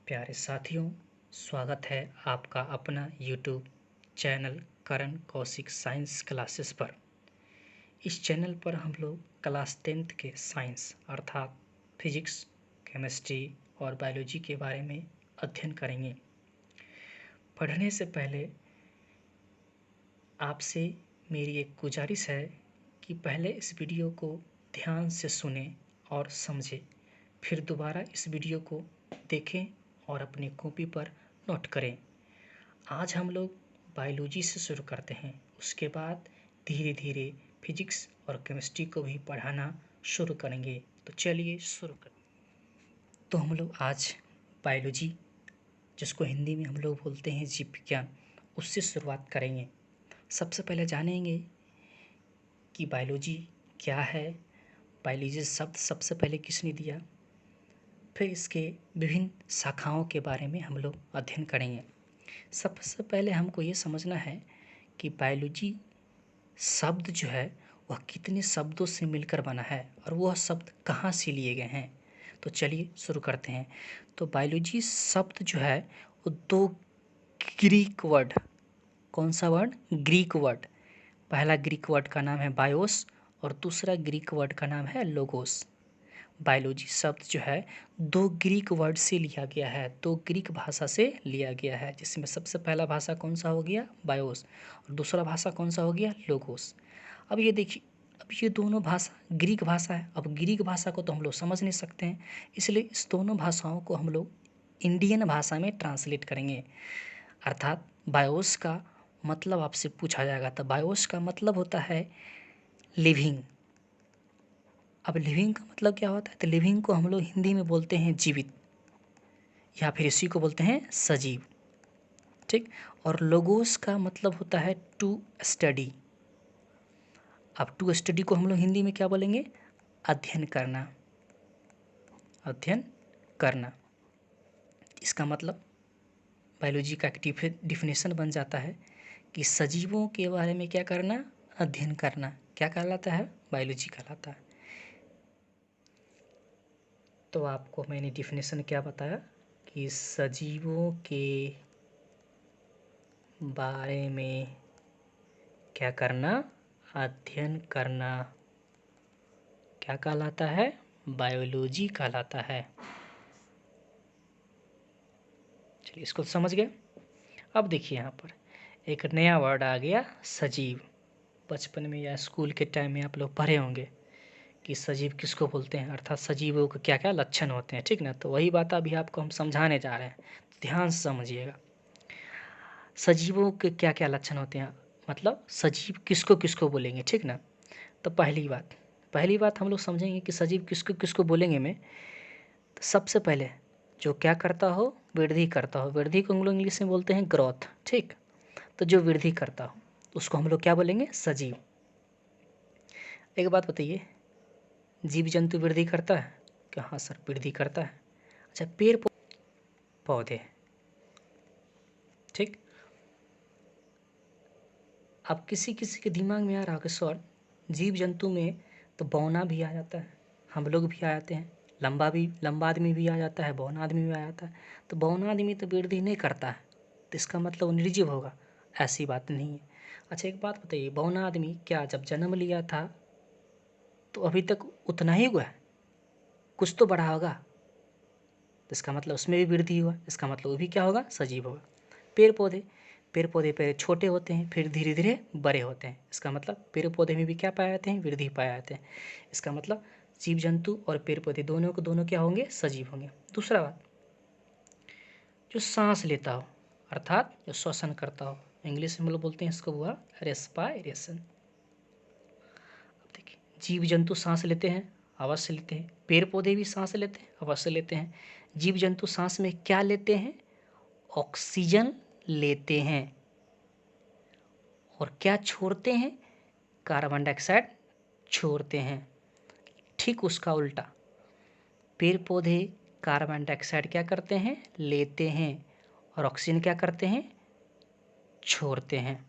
प्यारे साथियों, स्वागत है आपका अपना यूट्यूब चैनल करण कौशिक साइंस क्लासेस पर। इस चैनल पर हम लोग क्लास 10th के साइंस अर्थात फिजिक्स, केमिस्ट्री और बायोलॉजी के बारे में अध्ययन करेंगे। पढ़ने से पहले आपसे मेरी एक गुजारिश है कि पहले इस वीडियो को ध्यान से सुनें और समझें, फिर दोबारा इस वीडियो को देखें और अपनी कॉपी पर नोट करें। आज हम लोग बायोलॉजी से शुरू करते हैं, उसके बाद धीरे धीरे फिजिक्स और केमिस्ट्री को भी पढ़ाना शुरू करेंगे। तो चलिए शुरू करें। तो हम लोग आज बायोलॉजी, जिसको हिंदी में हम लोग बोलते हैं जीव विज्ञान, उससे शुरुआत करेंगे। सबसे पहले जानेंगे कि बायोलॉजी क्या है, बायोलॉजी शब्द सबसे पहले किसने दिया, फिर इसके विभिन्न शाखाओं के बारे में हम लोग अध्ययन करेंगे। सबसे पहले हमको ये समझना है कि बायोलॉजी शब्द जो है वह कितने शब्दों से मिलकर बना है और वह शब्द कहाँ से लिए गए हैं। तो चलिए शुरू करते हैं। तो बायोलॉजी शब्द जो है वो दो ग्रीक वर्ड, कौन सा वर्ड? Greek word. पहला ग्रीक वर्ड का नाम है बायोस और दूसरा ग्रीक वर्ड का नाम है लोगोस। बायोलॉजी शब्द जो है दो ग्रीक वर्ड से लिया गया है, दो ग्रीक भाषा से लिया गया है, जिसमें सबसे पहला भाषा कौन सा हो गया? बायोस, और दूसरा भाषा कौन सा हो गया? लोगोस। अब ये देखिए, अब ये दोनों भाषा ग्रीक भाषा है। अब ग्रीक भाषा को तो हम लोग समझ नहीं सकते हैं, इसलिए इस दोनों भाषाओं को हम लोग इंडियन भाषा में ट्रांसलेट करेंगे। अर्थात बायोस का मतलब आपसे पूछा जाएगा, तो बायोस का मतलब होता है लिविंग। अब लिविंग का मतलब क्या होता है? तो लिविंग को हम लोग हिंदी में बोलते हैं जीवित, या फिर इसी को बोलते हैं सजीव। ठीक। और लोगोस का मतलब होता है टू स्टडी। अब टू स्टडी को हम लोग हिंदी में क्या बोलेंगे? अध्ययन करना। अध्ययन करना, इसका मतलब बायोलॉजी का एक डिफिनेशन बन जाता है कि सजीवों के बारे में क्या करना? अध्ययन करना। क्या कहलाता है? बायोलॉजी कहलाता है। तो आपको मैंने डिफिनेशन क्या बताया कि सजीवों के बारे में क्या करना? अध्ययन करना। क्या कहलाता है? बायोलॉजी कहलाता है। चलिए, इसको समझ गए। अब देखिए, यहाँ पर एक नया वर्ड आ गया, सजीव। बचपन में या स्कूल के टाइम में आप लोग पढ़े होंगे कि सजीव किसको बोलते हैं, अर्थात सजीवों के क्या क्या लक्षण होते हैं। ठीक ना? तो वही बात अभी आपको हम समझाने जा रहे हैं, ध्यान से समझिएगा। सजीवों के क्या क्या लक्षण होते हैं, मतलब सजीव किसको किसको बोलेंगे। ठीक ना? तो पहली बात हम लोग समझेंगे कि सजीव किसको किसको बोलेंगे में। तो सबसे पहले जो क्या करता हो? वृद्धि करता हो। वृद्धि को हम लोग इंग्लिश में बोलते हैं ग्रोथ। ठीक। तो जो वृद्धि करता हो उसको हम लोग क्या बोलेंगे? सजीव। एक बात बताइए, जीव जंतु वृद्धि करता है क्या? हाँ सर, वृद्धि करता है। अच्छा, पेड़ पौधे। ठीक। अब किसी किसी के दिमाग में आ रहा होगा सर, जीव जंतु में तो बौना भी आ जाता है, हम लोग भी आ जाते हैं, लंबा आदमी भी आ जाता है, बौना आदमी भी आ जाता है। तो बौना आदमी तो वृद्धि नहीं करता है, तो इसका मतलब वो निर्जीव होगा? ऐसी बात नहीं है। अच्छा, एक बात बताइए, बौना आदमी क्या जब जन्म लिया था तो अभी तक उतना ही हुआ है? कुछ तो बड़ा होगा, तो इसका मतलब उसमें भी वृद्धि हुआ, इसका मतलब वो भी क्या होगा? सजीव होगा। पेड़ पौधे पहले छोटे होते हैं, फिर धीरे धीरे बड़े होते हैं, इसका मतलब पेड़ पौधे में भी क्या पाए जाते हैं? वृद्धि पाए जाते हैं। इसका मतलब जीव जंतु और पेड़ पौधे दोनों को दोनों क्या होंगे? सजीव होंगे। दूसरा बात, जो सांस लेता हो अर्थात जो श्वसन करता हो, इंग्लिश में हम लोग बोलते हैं इसको हुआ रेस्पायरेशन। अब देखिए, जीव जंतु सांस लेते हैं, अवश्य लेते हैं। पेड़ पौधे भी सांस लेते हैं, अवश्य लेते हैं। जीव जंतु सांस में क्या लेते हैं? ऑक्सीजन लेते हैं। और क्या छोड़ते हैं? कार्बन डाइऑक्साइड छोड़ते हैं। ठीक उसका उल्टा, पेड़ पौधे कार्बन डाइऑक्साइड क्या करते हैं? लेते हैं, और ऑक्सीजन क्या करते हैं? छोड़ते हैं।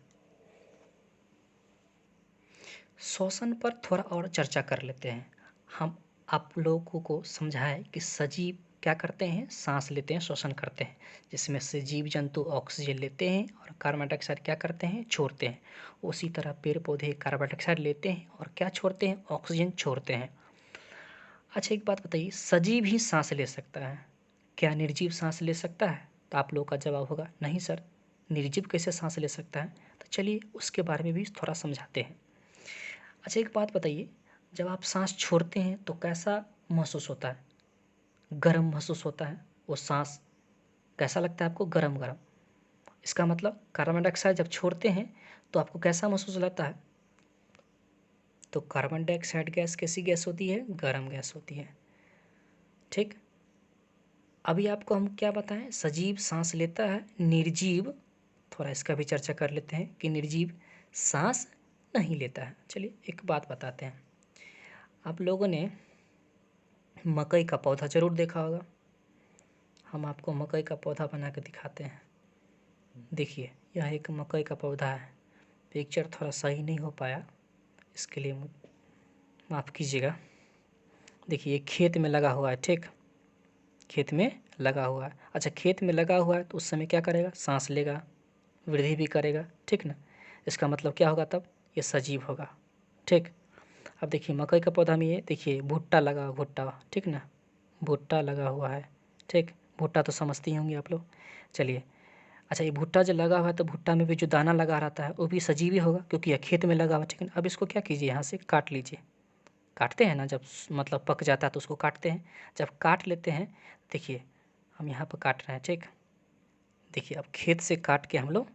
श्वसन पर थोड़ा और चर्चा कर लेते हैं। हम आप लोगों को समझाएं कि सजीव क्या करते हैं, सांस लेते हैं, श्वसन करते हैं, जिसमें से जीव जंतु ऑक्सीजन लेते हैं और कार्बन डाइऑक्साइड क्या करते हैं, छोड़ते हैं। उसी तरह पेड़ पौधे कार्बन डाइऑक्साइड लेते हैं और क्या छोड़ते हैं, ऑक्सीजन छोड़ते हैं। अच्छा एक बात बताइए, सजीव ही सांस ले सकता है, क्या निर्जीव सांस ले सकता है? तो आप लोगों का जवाब होगा नहीं सर, निर्जीव कैसे सांस ले सकता है। तो चलिए उसके बारे में भी थोड़ा समझाते हैं। अच्छा एक बात बताइए, जब आप सांस छोड़ते हैं तो कैसा महसूस होता है? गर्म महसूस होता है। वो सांस कैसा लगता है आपको? गरम गरम। इसका मतलब कार्बन डाइऑक्साइड जब छोड़ते हैं तो आपको कैसा महसूस लगता है? तो कार्बन डाइऑक्साइड गैस कैसी गैस होती है? गरम गैस होती है। ठीक, अभी आपको हम क्या बताएं, सजीव सांस लेता है, निर्जीव थोड़ा इसका भी चर्चा कर लेते हैं कि निर्जीव सांस नहीं लेता है। चलिए एक बात बताते हैं, आप लोगों ने मकई का पौधा जरूर देखा होगा। हम आपको मकई का पौधा बना के दिखाते हैं। देखिए यह एक मकई का पौधा है। पिक्चर थोड़ा सही नहीं हो पाया, इसके लिए माफ़ कीजिएगा। देखिए खेत में लगा हुआ है। ठीक, खेत में लगा हुआ है। अच्छा खेत में लगा हुआ है तो उस समय क्या करेगा, सांस लेगा, वृद्धि भी करेगा। ठीक ना, इसका मतलब क्या होगा, तब ये सजीव होगा। ठीक, अब देखिए मकई का पौधा में ये देखिए भुट्टा लगा, भुट्टा, ठीक ना, भुट्टा लगा हुआ है। ठीक, भुट्टा तो समझते ही होंगे आप लोग। चलिए अच्छा, ये भुट्टा जो लगा हुआ है तो भुट्टा में भी जो दाना लगा रहता है वो भी सजीव ही होगा, क्योंकि यह खेत में लगा हुआ है। ठीक है, अब इसको क्या कीजिए, यहाँ से काट लीजिए। काटते हैं ना, जब मतलब पक जाता है तो उसको काटते हैं। जब काट लेते हैं, देखिए हम यहाँ पर काट रहे हैं। ठीक, देखिए अब खेत से काट के हम लोग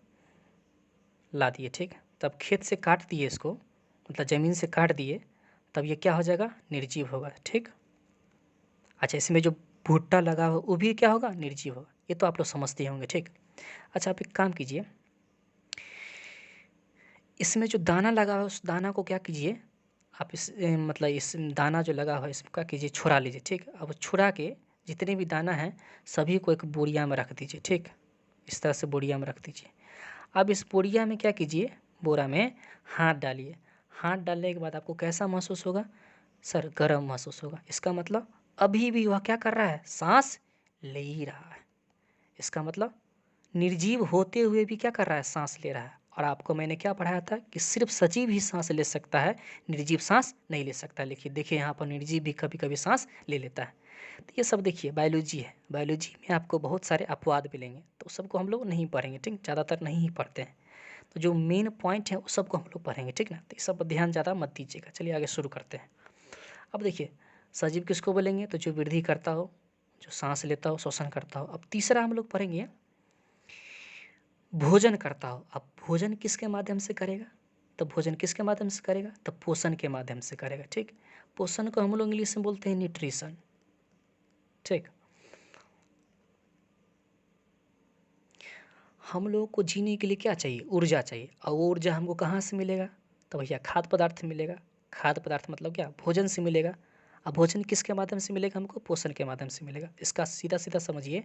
ला दिए। ठीक, तब खेत से काट दिए इसको, मतलब ज़मीन से काट दिए, तब ये क्या हो जाएगा, निर्जीव होगा। ठीक, अच्छा इसमें जो भुट्टा लगा हो वो भी क्या होगा, निर्जीव होगा। ये तो आप लोग समझते होंगे। ठीक, अच्छा आप एक काम कीजिए, इसमें जो दाना लगा हुआ है उस दाना को क्या कीजिए आप, इस मतलब इस दाना जो लगा हुआ है इसको क्या कीजिए, छुड़ा लीजिए। ठीक, अब छुड़ा के जितने भी दाना हैं सभी को एक बोरिया में रख दीजिए। ठीक, इस तरह से बोरिया में रख दीजिए। अब इस बोरिया में क्या कीजिए, बोरा में हाथ डालिए। हाथ डालने के बाद आपको कैसा महसूस होगा, सर गर्म महसूस होगा। इसका मतलब अभी भी वह क्या कर रहा है, सांस ले ही रहा है। इसका मतलब निर्जीव होते हुए भी क्या कर रहा है, सांस ले रहा है। और आपको मैंने क्या पढ़ाया था कि सिर्फ सजीव ही सांस ले सकता है, निर्जीव सांस नहीं ले सकता। लिखिए देखिए यहाँ पर निर्जीव भी कभी कभी सांस ले लेता है। तो ये सब देखिए बायोलॉजी है, बायोलॉजी में आपको बहुत सारे अपवाद मिलेंगे, तो सबको हम लोग नहीं पढ़ेंगे। ठीक, ज़्यादातर नहीं ही पढ़ते हैं, तो जो मेन पॉइंट है उस सबको हम लोग पढ़ेंगे। ठीक ना, तो ये सब ध्यान ज़्यादा मत दीजिएगा। चलिए आगे शुरू करते हैं। अब देखिए सजीव किसको बोलेंगे, तो जो वृद्धि करता हो, जो सांस लेता हो, श्वसन करता हो। अब तीसरा हम लोग पढ़ेंगे भोजन करता हो। अब भोजन किसके माध्यम से करेगा, तो भोजन किसके माध्यम से करेगा, तो पोषण के माध्यम से करेगा। ठीक, पोषण को हम लोग इंग्लिश में बोलते हैं न्यूट्रिशन। ठीक, हम लोगों को जीने के लिए क्या चाहिए, ऊर्जा चाहिए। और वो ऊर्जा हमको कहाँ से मिलेगा, तो भैया खाद्य पदार्थ मिलेगा। खाद्य पदार्थ मतलब क्या, भोजन से मिलेगा। अब भोजन किसके माध्यम से मिलेगा, हमको पोषण के माध्यम से मिलेगा। इसका सीधा सीधा समझिए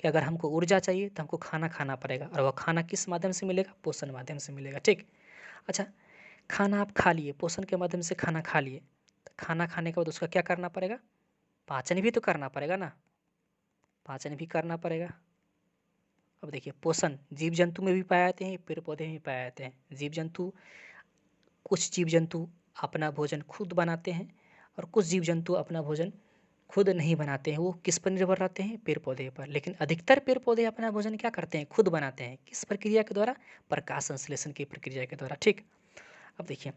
कि अगर हमको ऊर्जा चाहिए तो हमको खाना खाना पड़ेगा, और वह खाना किस माध्यम से मिलेगा, पोषण माध्यम से मिलेगा। ठीक, अच्छा खाना आप खा लिए, पोषण के माध्यम से खाना खा लिए, तो खाना खाने के बाद उसका क्या करना पड़ेगा, पाचन भी तो करना पड़ेगा ना, पाचन भी करना पड़ेगा। अब देखिए पोषण जीव जंतु में भी पाए जाते हैं, पेड़ पौधे में भी पाए जाते हैं। जीव जंतु, कुछ जीव जंतु अपना भोजन खुद बनाते हैं, और कुछ जीव जंतु अपना भोजन खुद नहीं बनाते हैं। वो किस पर निर्भर रहते हैं, पेड़ पौधे पर। लेकिन अधिकतर पेड़ पौधे अपना भोजन क्या करते हैं, खुद बनाते हैं। किस प्रक्रिया के द्वारा, प्रकाश संश्लेषण की प्रक्रिया के द्वारा। ठीक, अब देखिए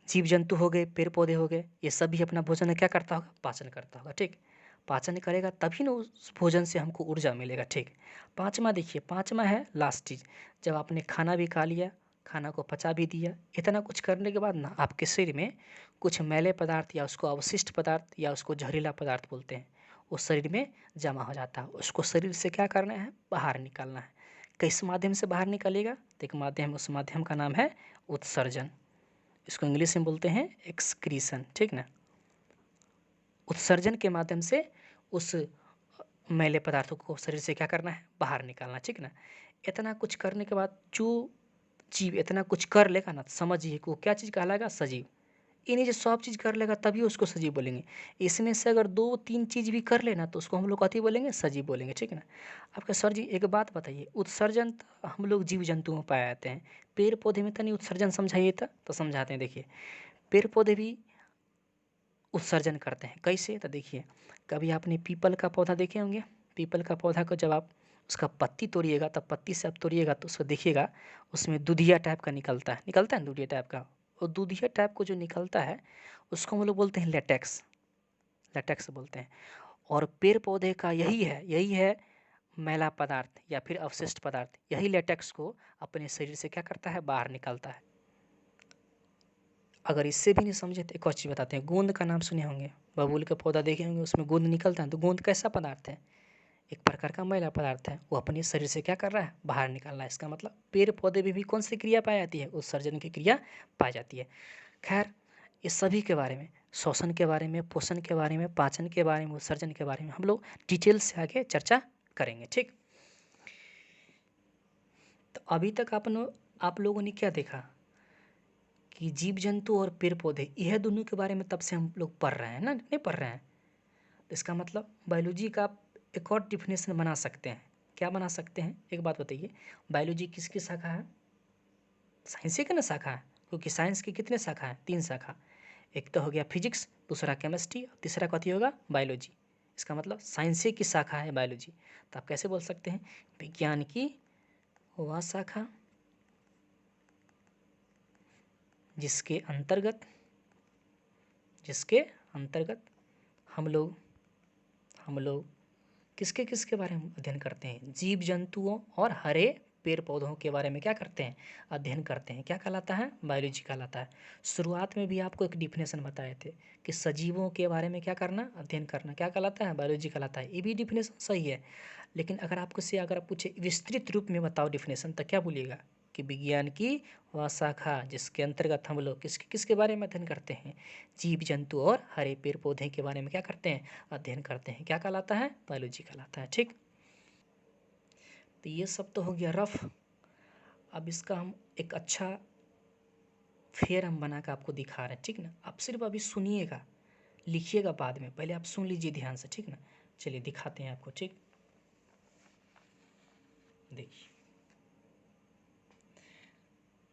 जीव जंतु हो गए, पेड़ पौधे हो गए, ये सब भी अपना भोजन क्या करता होगा, पाचन करता होगा। ठीक, पाचन करेगा तभी ना उस भोजन से हमको ऊर्जा मिलेगा। ठीक, पाँचवा देखिए, पाँचवा है लास्ट चीज़, जब आपने खाना भी खा लिया, खाना को पचा भी दिया, इतना कुछ करने के बाद ना आपके शरीर में कुछ मैले पदार्थ या उसको अवशिष्ट पदार्थ या उसको जहरीला पदार्थ बोलते हैं, वो शरीर में जमा हो जाता है। उसको शरीर से क्या करना है, बाहर निकालना है। किस माध्यम से बाहर निकालेगा, तो एक माध्यम, उस माध्यम का नाम है उत्सर्जन। इसको इंग्लिश में बोलते हैं एक्सक्रीशन। ठीक ना, उत्सर्जन के माध्यम से उस मैले पदार्थों को शरीर से क्या करना है, बाहर निकालना। ठीक ना, इतना कुछ करने के बाद जो जीव इतना कुछ कर लेगा ना, समझिए कि वो क्या चीज़ कहलाएगा, सजीव। इन्हीं जो सब चीज़ कर लेगा तभी उसको सजीव बोलेंगे। इसमें से अगर 2-3 चीज़ भी कर लेना तो उसको हम लोग कथी बोलेंगे? सजीव बोलेंगे, ठीक है ना। आपका सर जी एक बात बताइए, उत्सर्जन तो हम लोग जीव जंतुओं में पाए जाते हैं, पेड़ पौधे में तो नहीं उत्सर्जन समझाइए तो समझाते हैं। देखिए पेड़ पौधे भी उत्सर्जन करते हैं, कैसे? तो देखिए कभी आपने पीपल का पौधा देखे होंगे। पीपल का पौधा को जब आप उसका पत्ती तोड़िएगा तब पत्ती से आप तोड़िएगा तो उसको देखिएगा उसमें दूधिया टाइप का निकलता है दूधिया टाइप का। और दूधिया टाइप को जो निकलता है उसको हम लोग बोलते हैं लेटेक्स, लेटेक्स बोलते हैं। और पेड़ पौधे का यही है मैला पदार्थ या फिर अवशिष्ट पदार्थ, यही लेटेक्स को अपने शरीर से क्या करता है? बाहर निकालता है। अगर इससे भी नहीं समझे तो एक और चीज़ बताते हैं। गोंद का नाम सुने होंगे, बबूल का पौधा देखे होंगे, उसमें गोंद निकलता है। तो गोंद कैसा पदार्थ है? एक प्रकार का मैला पदार्थ है, वो अपने शरीर से क्या कर रहा है? बाहर निकाल रहा है। इसका मतलब पेड़ पौधे में भी कौन सी क्रिया पाई जाती है? उत्सर्जन की क्रिया पाई जाती है। खैर इस सभी के बारे में, श्वसन के बारे में, पोषण के बारे में, पाचन के बारे में, उत्सर्जन के बारे में हम लोग डिटेल से आगे चर्चा करेंगे, ठीक। तो अभी तक आप लोगों ने क्या देखा कि जीव जंतु और पेड़ पौधे यह दोनों के बारे में तब से हम लोग पढ़ रहे हैं ना, नहीं पढ़ रहे हैं? तो इसका मतलब बायोलॉजी का आप एक और डिफिनेशन बना सकते हैं। क्या बना सकते हैं? एक बात बताइए, बायोलॉजी किसकी शाखा है? साइंस की ना शाखा है, क्योंकि साइंस की कितने शाखा है? 3 शाखा। एक तो हो गया फिजिक्स, दूसरा केमिस्ट्री और तीसरा कथी होगा? बायोलॉजी। इसका मतलब साइंस की शाखा है बायोलॉजी। तो आप कैसे बोल सकते हैं? विज्ञान की वह शाखा जिसके अंतर्गत हम लोग किसके किसके बारे में अध्ययन करते हैं? जीव जंतुओं और हरे पेड़ पौधों के बारे में क्या करते हैं? अध्ययन करते हैं। क्या कहलाता है? बायोलॉजी कहलाता है। शुरुआत में भी आपको एक डिफिनेशन बताए थे कि सजीवों के बारे में क्या करना? अध्ययन करना। क्या कहलाता है? बायोलॉजी कहलाता है। ये भी डिफिनेशन सही है, लेकिन अगर आप पूछे विस्तृत रूप में बताओ डिफिनेशन, तो क्या बोलिएगा? कि विज्ञान की वह शाखा जिसके अंतर्गत हम लोग किसके किसके बारे में अध्ययन करते हैं? जीव जंतु और हरे पेड़ पौधे के बारे में क्या करते हैं? अध्ययन करते हैं। क्या कहलाता है? बायोलॉजी कहलाता है, ठीक। तो ये सब तो हो गया रफ। अब इसका हम एक अच्छा फेयर हम बना कर आपको दिखा रहे हैं, ठीक ना। आप सिर्फ अभी सुनिएगा, लिखिएगा बाद में, पहले आप सुन लीजिए ध्यान से, ठीक ना। चलिए दिखाते हैं आपको, ठीक। देखिए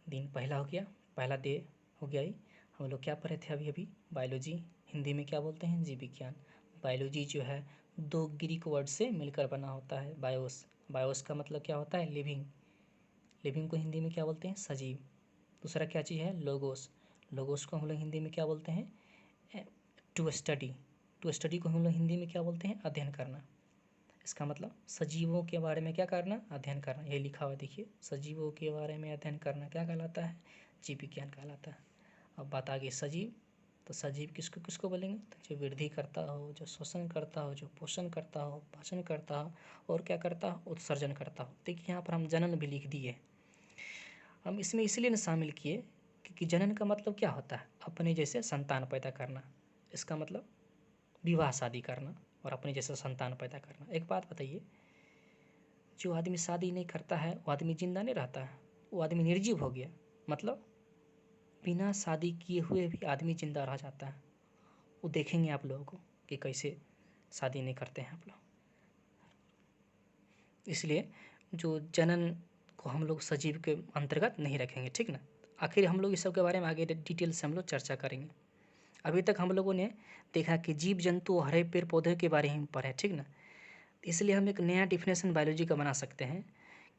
दिन पहला हो गया, पहला डे हो गया ही। हम लोग क्या पढ़े थे अभी? बायोलॉजी, हिंदी में क्या बोलते हैं? जीव विज्ञान। बायोलॉजी जो है 2 ग्रीक वर्ड से मिलकर बना होता है। बायोस, बायोस का मतलब क्या होता है? लिविंग। लिविंग को हिंदी में क्या बोलते हैं? सजीव। दूसरा क्या चीज़ है? लोगोस। लोगोस को हम लोग हिंदी में क्या बोलते हैं? To study. टू स्टडी को हम लोग हिंदी में क्या बोलते हैं? अध्ययन करना। इसका मतलब सजीवों के बारे में क्या करना? अध्ययन करना। ये लिखा हुआ देखिए, सजीवों के बारे में अध्ययन करना क्या कहलाता है? जीव विज्ञान कहलाता है। अब बात आ गई सजीव। तो सजीव किसको किसको बोलेंगे? तो जो वृद्धि करता हो, जो श्वसन करता हो, जो पोषण करता हो, पाचन करता हो और क्या करता हो? उत्सर्जन करता हो। देखिए यहाँ पर हम जनन भी लिख दिए। हम इसमें इसलिए न शामिल किए क्योंकि जनन का मतलब क्या होता है? अपने जैसे संतान पैदा करना। इसका मतलब विवाह शादी करना और अपने जैसे संतान पैदा करना। एक बात बताइए, जो आदमी शादी नहीं करता है वो आदमी जिंदा नहीं रहता है, वो आदमी निर्जीव हो गया। मतलब बिना शादी किए हुए भी आदमी जिंदा रह जाता है। वो देखेंगे आप लोगों को कि कैसे शादी नहीं करते हैं आप लोग। इसलिए जो जनन को हम लोग सजीव के अंतर्गत नहीं रखेंगे, ठीक ना। आखिर हम लोग इस सब के बारे में आगे डिटेल से हम लोग चर्चा करेंगे। अभी तक हम लोगों ने देखा कि जीव जंतु हरे पेड़ पौधे के बारे में पढ़े, ठीक ना। इसलिए हम एक नया डिफिनेशन बायोलॉजी का बना सकते हैं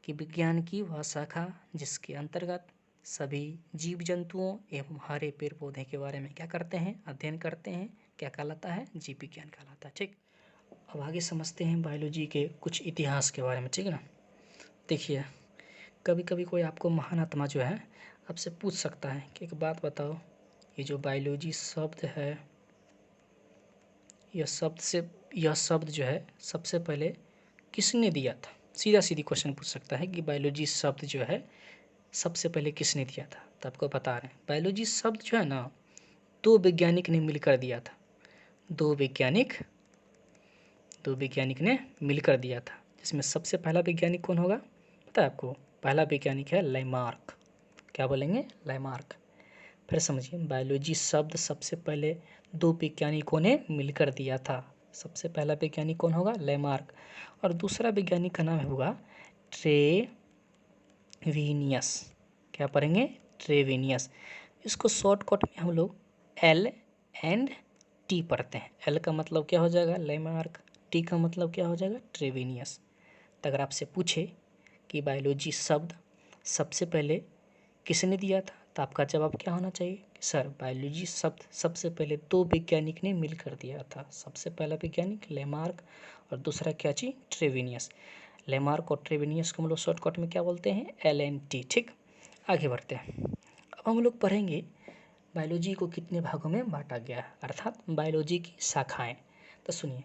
कि विज्ञान की वह शाखा जिसके अंतर्गत सभी जीव जंतुओं एवं हरे पेड़ पौधे के बारे में क्या करते हैं? अध्ययन करते हैं। क्या कहलाता है? जीव विज्ञान कहलाता है, ठीक। अब आगे समझते हैं बायोलॉजी के कुछ इतिहास के बारे में, ठीक है ना। देखिए कभी कभी कोई आपको महान आत्मा जो है आपसे पूछ सकता है कि एक बात बताओ, ये जो बायोलॉजी शब्द है, यह शब्द जो है सबसे पहले किसने दिया था? सीधा सीधी क्वेश्चन पूछ सकता है कि बायोलॉजी शब्द जो है सबसे पहले किसने दिया था? तो आपको बता रहे हैं बायोलॉजी शब्द जो है ना, 2 वैज्ञानिक ने मिलकर दिया था। 2 वैज्ञानिक ने मिलकर दिया था, जिसमें सबसे पहला वैज्ञानिक कौन होगा पता है आपको? पहला वैज्ञानिक है लैमार्क। क्या बोलेंगे? लैमार्क। फिर समझिए, बायोलॉजी शब्द सबसे पहले 2 वैज्ञानिकों ने मिलकर दिया था। सबसे पहला वैज्ञानिक कौन होगा? लेमार्क। और दूसरा वैज्ञानिक का नाम होगा ट्रेविनियस। क्या पढ़ेंगे? ट्रेविनियस। इसको शॉर्टकट में हम लोग L&T पढ़ते हैं। L का मतलब क्या हो जाएगा? लेमार्क। T का मतलब क्या हो जाएगा? ट्रेविनियस। तो अगर आपसे पूछे कि बायोलॉजी शब्द सबसे पहले किसने दिया था, तो आपका जवाब क्या होना चाहिए? सर, बायोलॉजी शब्द सबसे पहले 2 वैज्ञानिक ने मिलकर दिया था। सबसे पहला वैज्ञानिक लेमार्क और दूसरा क्या चीज? ट्रेविनियस। लेमार्क और ट्रेविनियस को हम लोग शॉर्टकट में क्या बोलते हैं? L&T। ठीक, आगे बढ़ते हैं। अब हम लोग पढ़ेंगे बायोलॉजी को कितने भागों में बांटा गया है, अर्थात बायोलॉजी की शाखाएं। तो सुनिए,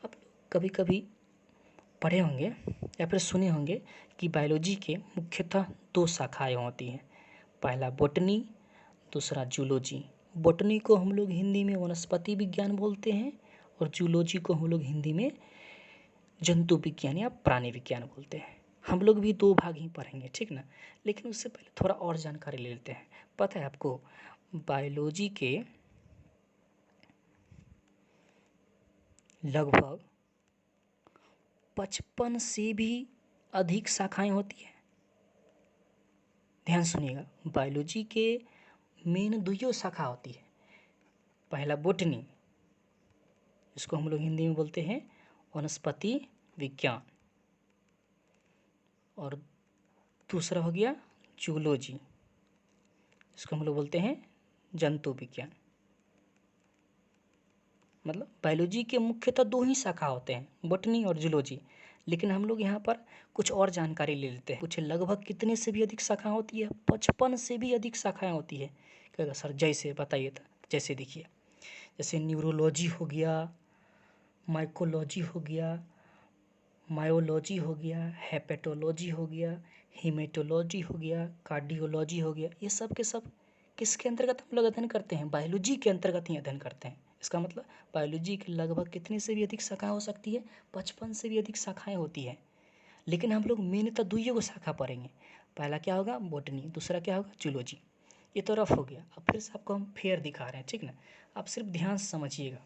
अब कभी कभी पढ़े होंगे या फिर सुने होंगे कि बायोलॉजी के मुख्यतः 2 शाखाएं होती हैं। पहला बॉटनी, दूसरा जूलॉजी। बॉटनी को हम लोग हिंदी में वनस्पति विज्ञान बोलते हैं और जूलॉजी को हम लोग हिंदी में जंतु विज्ञान या प्राणी विज्ञान बोलते हैं। हम लोग भी 2 भाग ही पढ़ेंगे, ठीक ना। लेकिन उससे पहले थोड़ा और जानकारी ले लेते हैं। पता है आपको बायोलॉजी के लगभग 55 से भी अधिक शाखाएं होती हैं। ध्यान सुनिएगा, बायोलॉजी के मेन 2 शाखा होती है। पहला बॉटनी, इसको हम लोग हिंदी में बोलते हैं वनस्पति विज्ञान, और दूसरा हो गया जूलॉजी, इसको हम लोग बोलते हैं जंतु विज्ञान। मतलब बायोलॉजी के मुख्यतः 2 ही शाखा होते हैं, बॉटनी और जूलॉजी। लेकिन हम लोग यहाँ पर कुछ और जानकारी ले लेते हैं। कुछ लगभग कितने से भी अधिक शाखा होती है? 55 से भी अधिक शाखाएं होती है। क्या सर, जैसे बताइए था। जैसे देखिए, जैसे न्यूरोलॉजी हो गया, माइकोलॉजी हो गया, मायोलॉजी हो गया, हेपेटोलॉजी हो गया, हीमेटोलॉजी हो गया, कार्डियोलॉजी हो गया। ये सब के सब किसके अंतर्गत हम लोग अध्ययन करते हैं? बायोलॉजी के अंतर्गत ही अध्ययन करते हैं। इसका मतलब बायोलॉजी की लगभग कितने से भी अधिक शाखाएं हो सकती है? 55 से भी अधिक शाखाएं होती है। लेकिन हम लोग मेनतः 2 को शाखा पढ़ेंगे। पहला क्या होगा? बॉटनी, दूसरा क्या होगा? जूलॉजी। ये तो रफ हो गया। अब फिर से आपको हम फेयर दिखा रहे हैं, ठीक ना। आप सिर्फ ध्यान से समझिएगा।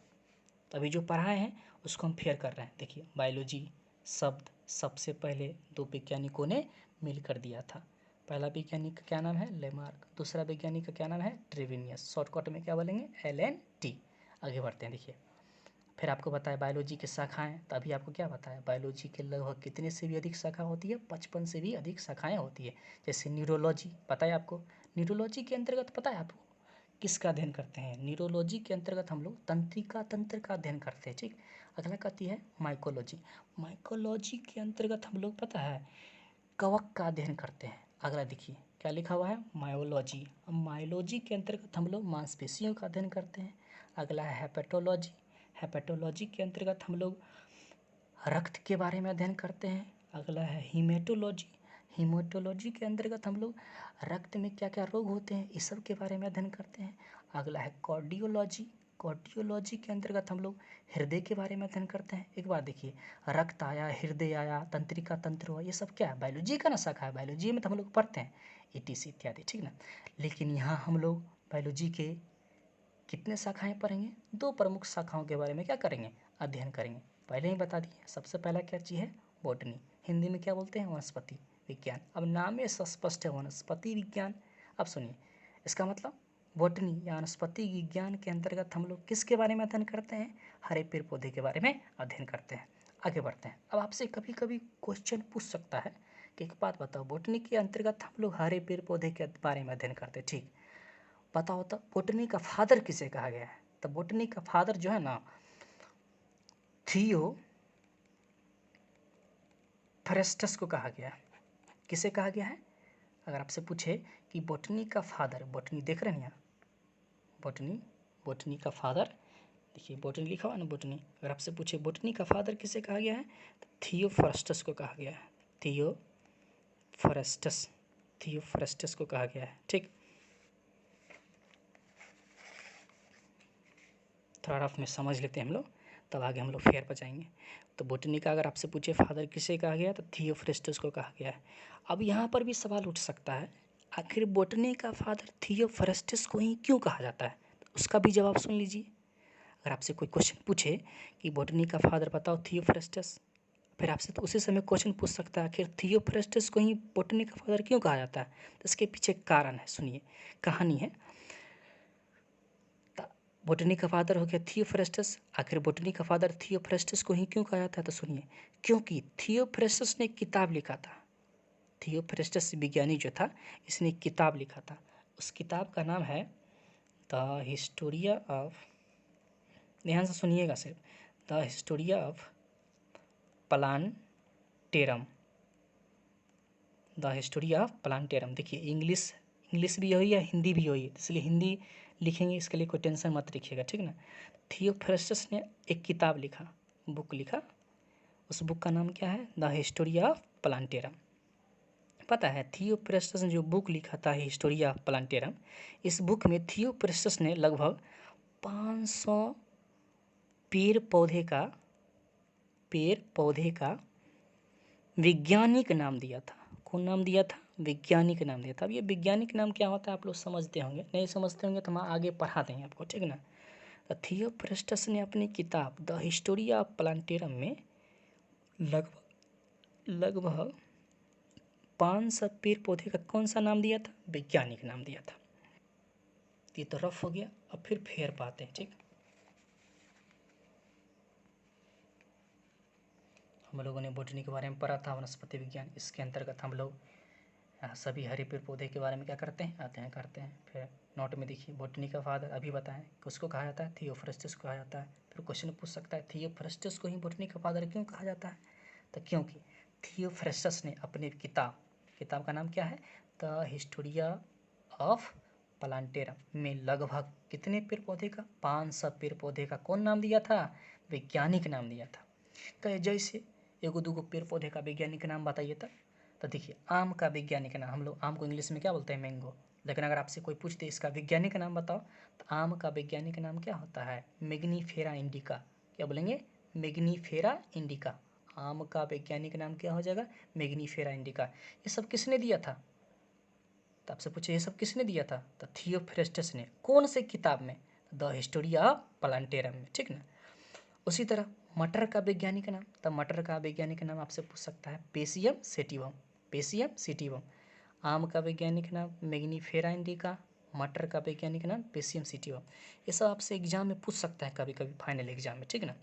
तो अभी जो पढ़ाए हैं उसको हम फेयर कर रहे हैं। देखिए, बायोलॉजी शब्द सबसे पहले 2 वैज्ञानिकों ने मिलकर दिया था। पहला वैज्ञानिक का क्या नाम है? लेमार्क। दूसरा वैज्ञानिक का क्या नाम है? ट्रेविनियस। शॉर्टकट में क्या बोलेंगे? L&T। आगे बढ़ते हैं। देखिए, फिर आपको बताया बायोलॉजी की शाखाएं। तो अभी आपको क्या बताया? बायोलॉजी के लगभग कितने से भी अधिक शाखा होती है? 55 से भी अधिक शाखाएं होती है। जैसे न्यूरोलॉजी, पता है आपको? न्यूरोलॉजी के अंतर्गत पता है आपको किसका अध्ययन करते हैं? न्यूरोलॉजी के अंतर्गत हम लोग तंत्रिका तंत्र का अध्ययन करते हैं, ठीक। अगला कहती है माइकोलॉजी। माइकोलॉजी के अंतर्गत हम लोग पता है कवक का अध्ययन करते हैं। अगला देखिए क्या लिखा हुआ है? मायोलॉजी। अब मायोलॉजी के अंतर्गत हम लोग मांसपेशियों का अध्ययन करते हैं। अगला है हेपेटोलॉजी। हेपेटोलॉजी के अंतर्गत हम लोग रक्त के बारे में अध्ययन करते हैं। अगला है हीमेटोलॉजी। हीमेटोलॉजी के अंतर्गत हम लोग रक्त में क्या क्या रोग होते हैं इस सब के बारे में अध्ययन करते हैं। अगला है कार्डियोलॉजी। कार्डियोलॉजी के अंतर्गत हम लोग हृदय के बारे में अध्ययन करते हैं। एक बार देखिए, रक्त आया, हृदय आया, तंत्रिका तंत्र हुआ, ये सब क्या है? बायोलॉजी का ना शाखा है। बायोलॉजी में तो हम लोग पढ़ते हैं ETC इत्यादि, ठीक ना। लेकिन यहाँ हम लोग बायोलॉजी के कितने शाखाएं पढ़ेंगे? 2 प्रमुख शाखाओं के बारे में क्या करेंगे? अध्ययन करेंगे। पहले ही बता दिए, सबसे पहला क्या चीज़ है? बॉटनी। हिंदी में क्या बोलते हैं? वनस्पति विज्ञान। अब नाम में स्पष्ट है, वनस्पति विज्ञान। अब सुनिए, इसका मतलब बॉटनी या वनस्पति विज्ञान के अंतर्गत हम लोग किसके बारे में अध्ययन करते हैं? हरे पेड़ पौधे के बारे में अध्ययन करते हैं। आगे बढ़ते हैं। अब आपसे कभी कभी क्वेश्चन पूछ सकता है कि एक बात बताओ, बॉटनी के अंतर्गत हम लोग हरे पेड़ पौधे के बारे में अध्ययन करते हैं, ठीक। पता होता बॉटनी का फादर किसे कहा गया है? तो बॉटनी का फादर जो है ना, थियोफ्रेस्टस को कहा गया है। किसे कहा गया है? अगर आपसे पूछे कि बॉटनी का फादर, बॉटनी देख रहे हैं यहाँ, बॉटनी का फादर, देखिए बॉटनी लिखा हुआ ना, बॉटनी। अगर आपसे पूछे बॉटनी का फादर किसे कहा गया है, तो थियोफ्रेस्टस को कहा गया है। थियोफ्रेस्टस को कहा गया है, ठीक। थोड़ा रफ में समझ लेते हैं हम लोग, तब आगे हम लोग फेयर पर जाएंगे। तो बॉटनी का अगर आपसे पूछे फादर किसे कहा गया, तो थियोफ्रेस्टस को कहा गया है। अब यहाँ पर भी सवाल उठ सकता है, आखिर बोटनी का फादर थियोफ्रस्टस को ही क्यों कहा जाता है? तो उसका भी जवाब सुन लीजिए। अगर आपसे कोई क्वेश्चन पूछे कि बोटनी का फादर बताओ थियोफ्रस्टस, फिर आपसे तो उसी समय क्वेश्चन पूछ सकता है आखिर थियोफ्रस्टस को ही बोटनी का फादर क्यों कहा जाता है? तो इसके पीछे कारण है, सुनिए, कहानी है। बोटनी का फादर हो गया थियोफ्रस्टस। आखिर बोटनी का फादर थियोफ्रस्टस को ही क्यों कहा जाता है? तो सुनिए, क्योंकि थियोफ्रस्टस ने एक किताब लिखा था। थियोफ्रस्टस विज्ञानी जो था, इसने एक किताब लिखा था। उस किताब का नाम है द हिस्टोरिया ऑफ, ध्यान से सुनिएगा सिर्फ, the Historia of plantarum. The Historia of plantarum. देखिए इंग्लिश भी वही है, हिंदी भी वही है, इसलिए हिंदी लिखेंगे, इसके लिए कोई टेंशन मत रखिएगा, ठीक ना। थियोफ्रस्टस ने एक किताब लिखा, बुक लिखा। उस बुक का नाम क्या है? The Historia of plantarum. पता है थियोफ्रस्टस ने जो बुक लिखा था हिस्टोरिया ऑफ प्लांटेरम, इस बुक में थियोफ्रस्टस ने लगभग 500 पेड़ पौधे का वैज्ञानिक नाम दिया था। कौन नाम दिया था? वैज्ञानिक नाम दिया था। अब ये वैज्ञानिक नाम क्या होता है आप लोग समझते होंगे, नहीं समझते होंगे तो हम आगे पढ़ा देंगे आपको, ठीक ना। तो थियोफ्रस्टस ने अपनी किताब द हिस्टोरिया ऑफ प्लांटेरम में लगभग 500 पेड़ पौधे का कौन सा नाम दिया था? वैज्ञानिक नाम दिया था। ये तो रफ हो गया। अब फिर फेर पाते हैं, ठीक। हम लोगों ने बॉटनी के बारे में पढ़ा था, वनस्पति विज्ञान। इसके अंतर्गत हम लोग सभी हरे पेड़ पौधे के बारे में क्या करते हैं? अध्ययन करते हैं। फिर नोट में देखिए, बॉटनी का फादर अभी बताएं किसको कहा जाता है? थियोफ्रस्टस को कहा जाता है। फिर क्वेश्चन पूछ सकता है थियोफ्रस्टस को ही बॉटनी का फादर क्यों कहा जाता है? तो क्योंकि थियोफ्रस्टस ने अपनी किताब का नाम क्या है? द हिस्टोरिया ऑफ प्लांटेरम में लगभग कितने पेड़ पौधे का? 500 पेड़ पौधे का कौन नाम दिया था? वैज्ञानिक नाम दिया था। कहे जैसे एगो दूगो पेड़ पौधे का वैज्ञानिक नाम बताइए तो देखिए, आम का वैज्ञानिक नाम, हम लोग आम को इंग्लिश में क्या बोलते हैं? मैंगो। लेकिन अगर आपसे कोई पूछ दे इसका वैज्ञानिक नाम बताओ, तो आम का वैज्ञानिक नाम क्या होता है? Mangifera indica. क्या बोलेंगे? Mangifera indica. आम का वैज्ञानिक नाम क्या हो जाएगा? Mangifera indica. ये सब किसने दिया था? तो आपसे पूछे ये सब किसने दिया था? तो थियोफ्रस्टस ने। कौन से किताब में? द हिस्टोरिया ऑफ प्लांटेरम में, ठीक ना। उसी तरह मटर का वैज्ञानिक नाम, तब मटर का वैज्ञानिक नाम आपसे पूछ सकता है पेसियम सेटिवम। पेसियम सेटिवम। आम का वैज्ञानिक नाम मैग्नीफेरा इंडिका। मटर का वैज्ञानिक नाम पेसियम सेटिवम। ये सब आपसे एग्जाम में पूछ सकता है कभी कभी, फाइनल एग्जाम में, ठीक ना।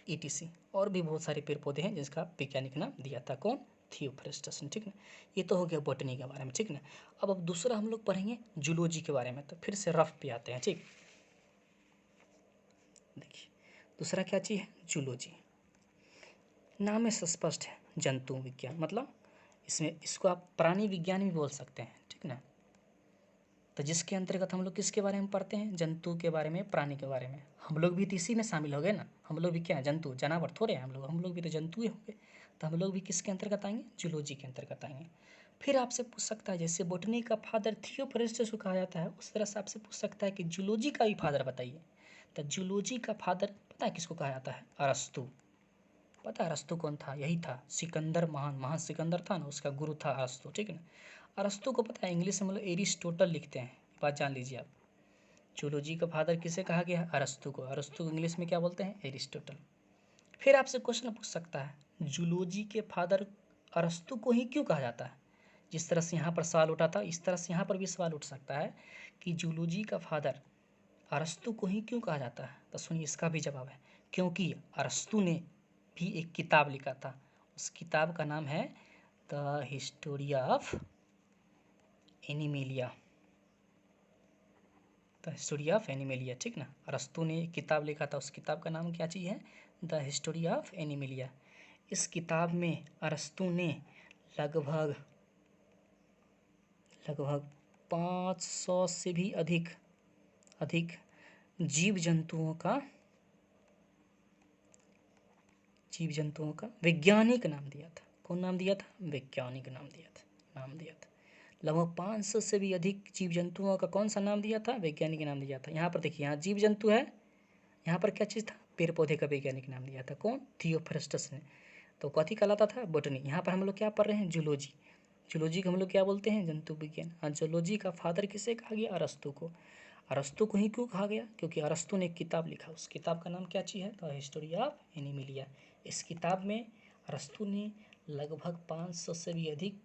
ETC और भी बहुत सारे पेड़ पौधे हैं जिसका वैज्ञानिक नाम दिया था कौन? थियोफ्रस्टस ने, ठीक ना। ये तो हो गया बॉटनी के बारे में, ठीक ना। अब दूसरा हम लोग पढ़ेंगे जूलॉजी के बारे में। तो फिर से रफ पे आते हैं, ठीक। देखिए दूसरा क्या चीज़ है? जूलॉजी। नाम में स्पष्ट है, जंतु विज्ञान, मतलब इसको आप प्राणी विज्ञान भी बोल सकते हैं, ठीक ना। तो जिसके अंतर्गत हम लोग किसके बारे में पढ़ते हैं? जंतु के बारे में, प्राणी के बारे में। हम लोग भी तो इसी में शामिल हो गए ना। हम लोग भी क्या है? जंतु, जानवर थोड़े हैं हम लोग भी तो जंतु ही होंगे। तो हम लोग भी किसके अंतर्गत आएंगे? जूलॉजी के अंतर्गत आएंगे। फिर आपसे पूछ सकता है, जैसे बॉटनी का फादर थियोफ्रस्टस को कहा जाता है, उस तरह से आपसे पूछ सकता है कि जूलॉजी का भी फादर बताइए। तो जूलॉजी का फादर पता है किसको कहा जाता है? अरस्तु। पता है अरस्तु कौन था? यही था सिकंदर, महान सिकंदर था ना, उसका गुरु था अरस्तु, ठीक है ना। अरस्तु को पता है इंग्लिश में मतलब एरिस्टोटल लिखते हैं, बात जान लीजिए आप। जूलॉजी का फादर किसे कहा गया है? अरस्तु को। अरस्तु को इंग्लिश में क्या बोलते हैं? एरिस्टोटल। फिर आपसे क्वेश्चन पूछ सकता है, जूलॉजी के फादर अरस्तु को ही क्यों कहा जाता है? जिस तरह से यहाँ पर सवाल उठा था, इस तरह से यहाँ पर भी सवाल उठ सकता है कि जूलॉजी का फादर अरस्तु को ही क्यों कहा जाता है? तो सुनिए इसका भी जवाब है, क्योंकि अरस्तु ने भी एक किताब लिखा था। उस किताब का नाम है the Historia of animalia. The Historia of animalia, ठीक ना। अरस्तु ने एक किताब लिखा था, उस किताब का नाम क्या चीज़ है? The Historia of animalia. इस किताब में अरस्तु ने लगभग लगभग 500 से भी अधिक जीव जंतुओं का वैज्ञानिक नाम दिया था। कौन नाम दिया था? वैज्ञानिक नाम दिया था। लगभग 500 से भी अधिक जीव जंतुओं का कौन सा नाम दिया था? वैज्ञानिक नाम दिया था। यहाँ पर देखिए, यहाँ जीव जंतु है, यहाँ पर क्या चीज़ था? पेड़ पौधे का वैज्ञानिक नाम दिया था। कौन? थियोफ्रस्टस ने। तो कथी कहलाता था? बॉटनी। यहाँ पर हम लोग क्या पढ़ रहे हैं? जूलॉजी। जूलॉजी को हम लोग क्या बोलते हैं? जंतु विज्ञान। हाँ, जूलॉजी का फादर किसे कहा गया? अरस्तु को। अरस्तु को ही क्यों कहा गया? क्योंकि अरस्तु ने एक किताब लिखा, उस किताब का नाम क्या चीज़ है? The history of Animalia. इस किताब में अरस्तु ने लगभग 500 से भी अधिक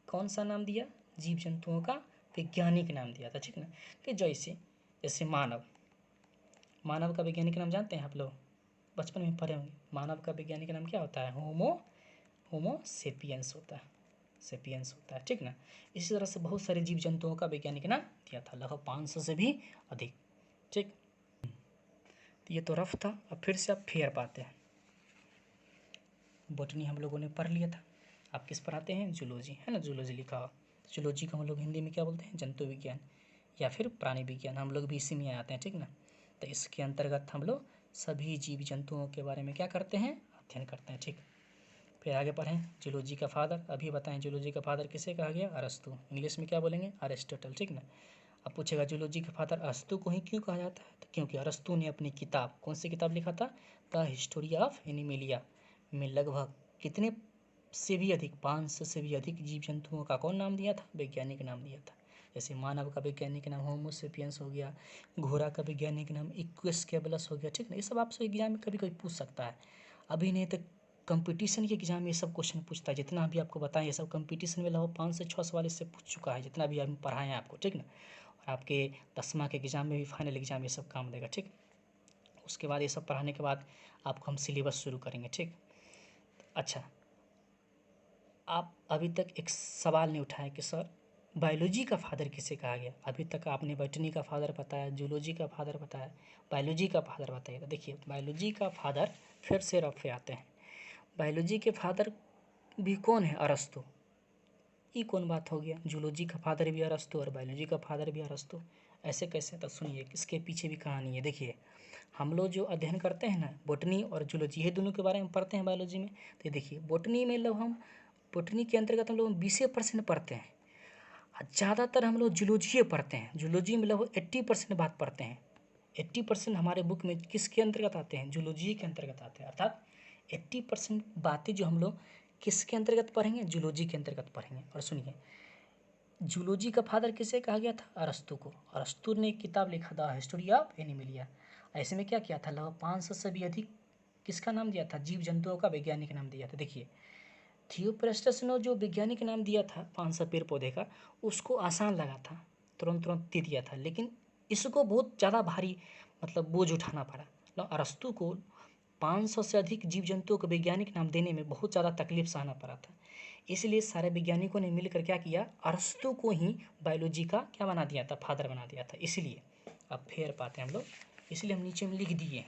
कौन सा नाम दिया? जीव जंतुओं का वैज्ञानिक नाम दिया था, ठीक ना। कि जैसे मानव का वैज्ञानिक नाम जानते हैं आप लोग? बचपन में पढ़े होंगे। मानव का वैज्ञानिक नाम क्या होता है? होमो सेपियंस होता है, ठीक ना। इसी तरह से बहुत सारे जीव जंतुओं का वैज्ञानिक नाम दिया था, लगभग 500 से भी अधिक, ठीक। ये तो रफ था। अब फिर से आप फेयर पाते हैं। बॉटनी हम लोगों ने पढ़ लिया था। आप किस पर आते हैं? जूलॉजी, है ना, जूलॉजी लिखा हो। जूलॉजी को हम लोग हिंदी में क्या बोलते हैं? जंतु विज्ञान या फिर प्राणी विज्ञान, हम लोग भी इसी में आते हैं, ठीक ना। तो इसके अंतर्गत हम लोग सभी जीव जंतुओं के बारे में क्या करते हैं? अध्ययन करते हैं, ठीक। फिर आगे पढ़ें। जूलॉजी का फादर, अभी बताएं जूलॉजी का फादर किसे कहा गया? अरस्तु। इंग्लिश में क्या बोलेंगे? अरिस्टोटल, ठीक ना। अब पूछेगा जूलॉजी का फादर अरस्तु को ही क्यों कहा जाता है? तो क्योंकि अरस्तु ने अपनी किताब, कौन सी किताब लिखा था? द हिस्ट्री ऑफ एनिमिलिया में लगभग कितने से भी अधिक, 500 से भी अधिक जीव जंतुओं का कौन नाम दिया था? वैज्ञानिक नाम दिया था। जैसे मानव का वैज्ञानिक नाम होमो सेपियंस हो गया, घोड़ा का वैज्ञानिक नाम इक्विस कैबलस हो गया, ठीक ना। ये सब आपसे एग्जाम में कभी कभी पूछ सकता है। अभी नहीं तो कंपटीशन के एग्जाम में ये सब क्वेश्चन पूछता है। जितना भी आपको बताएं ये सब कंपटीशन में लगभग 5 से 6 सवाल इससे पूछ चुका है, जितना भी हम पढ़ाएं आपको, ठीक ना। और आपके 10वां के एग्ज़ाम में भी, फाइनल एग्ज़ाम, ये सब काम देगा, ठीक। उसके बाद ये सब पढ़ाने के बाद आपको हम सिलेबस शुरू करेंगे, ठीक। अच्छा, आप अभी तक एक सवाल नहीं उठाए कि सर बायोलॉजी का फादर किसे कहा गया? अभी तक आपने बॉटनी का फादर बताया, जूलॉजी का फादर बताया, बायोलॉजी का फादर बताइए। तो देखिए, बायोलॉजी का फादर, फिर से रफ पे आते हैं। बायोलॉजी के फादर भी कौन है? अरस्तु। ये कौन बात हो गया? जूलॉजी का फादर भी अरस्तु और बायोलॉजी का फादर भी अरस्तु, ऐसे कैसे? तो सुनिए, इसके पीछे भी कहानी है। देखिए, हम लोग जो अध्ययन करते हैं ना, बॉटनी और जूलॉजी, ये दोनों के बारे में पढ़ते हैं बायोलॉजी में। तो देखिए, बॉटनी में लोग हम बॉटनी के अंतर्गत हम लोग 20% पढ़ते हैं, ज़्यादातर हम लोग जूलॉजी पढ़ते हैं। जूलॉजी में लगभग 80% बात पढ़ते हैं। 80% हमारे बुक में किसके अंतर्गत आते हैं? जूलॉजी के अंतर्गत आते हैं। अर्थात 80% बातें जो हम लोग किसके अंतर्गत पढ़ेंगे? जूलॉजी के अंतर्गत पढ़ेंगे। और सुनिए, जूलॉजी का फादर किसे कहा गया था? अरस्तु को। अरस्तु ने एक किताब लिखा था, हिस्ट्री ऑफ एनिमिलिया। ऐसे में क्या किया था? लगभग 500 से भी अधिक किसका नाम दिया था? जीव जंतुओं का वैज्ञानिक नाम दिया था। देखिए, थियोप्रेस्टस ने जो वैज्ञानिक नाम दिया था 500 पेड़ पौधे का, उसको आसान लगा था, तुरंत दे दिया था। लेकिन इसको बहुत ज़्यादा भारी, मतलब बोझ उठाना पड़ा। अरस्तु को 500 से अधिक जीव जंतुओं को वैज्ञानिक नाम देने में बहुत ज़्यादा तकलीफ सहना पड़ा था। इसलिए सारे वैज्ञानिकों ने मिलकर क्या किया? अरस्तु को ही बायोलॉजी का क्या बना दिया था? फादर बना दिया था। इसलिए अब फेर पाते हैं हम लोग, इसलिए हम नीचे में लिख दिए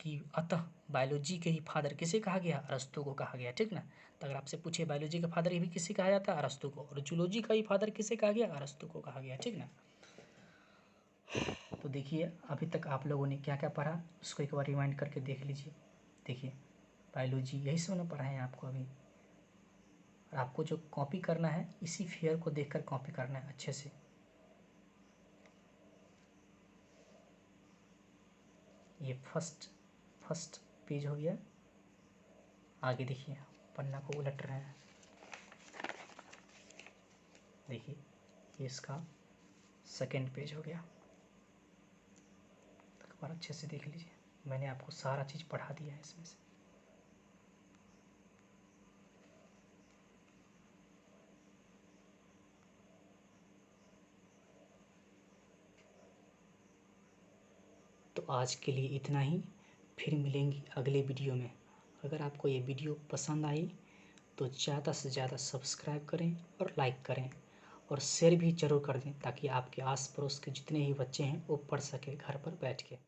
कि अतः बायोलॉजी के ही फादर किसे कहा गया? अरस्तु को कहा गया, ठीक ना। तो अगर आपसे पूछे बायोलॉजी का फादर ये भी किसे कहा जाता है? अरस्तु को। और जूलॉजी का ही फादर किसे कहा गया? अरस्तु को कहा गया, ठीक ना। तो देखिए, अभी तक आप लोगों ने क्या क्या पढ़ा उसको एक बार रिमाइंड करके देख लीजिए। देखिए, बायोलॉजी यही सब ना पढ़ाए हैं आपको अभी। और आपको जो कॉपी करना है, इसी फेयर को देखकर कॉपी करना है अच्छे से। ये फर्स्ट पेज हो गया। आगे देखिए, पन्ना को उलट रहे हैं। देखिए, ये इसका सेकेंड पेज हो गया। एक बार अच्छे से देख लीजिए, मैंने आपको सारा चीज़ पढ़ा दिया है इसमें से। तो आज के लिए इतना ही, फिर मिलेंगे अगले वीडियो में। अगर आपको ये वीडियो पसंद आई तो ज़्यादा से ज़्यादा सब्सक्राइब करें और लाइक करें और शेयर भी ज़रूर कर दें, ताकि आपके आस पड़ोस के जितने ही बच्चे हैं वो पढ़ सकें घर पर बैठ के।